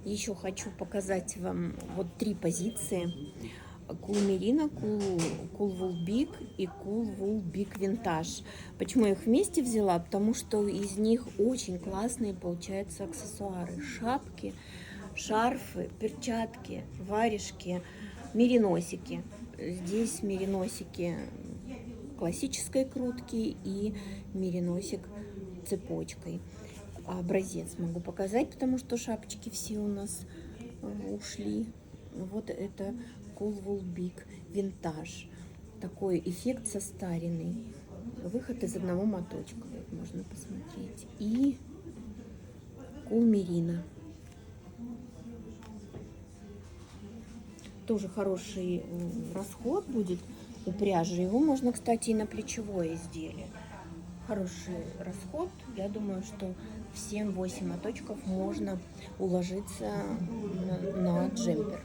Еще хочу показать вам вот 3 позиции. Cool Merino, Cool Wool Big и Cool Wool Big Vintage. Почему я их вместе взяла? Потому что из них очень классные получаются аксессуары. Шапки, шарфы, перчатки, варежки, мериносики. Здесь мериносики классической крутки и мериносик цепочкой. Образец могу показать, потому что шапочки все у нас ушли. Вот это Cool Wool Big Vintage. Такой эффект состаренный. Выход из одного моточка. Вот можно посмотреть. И Cool Merino. Тоже хороший расход будет у пряжи. Его можно, кстати, и на плечевое изделие. Хороший расход. Я думаю, что в 7-8 моточков можно уложиться на джемпер.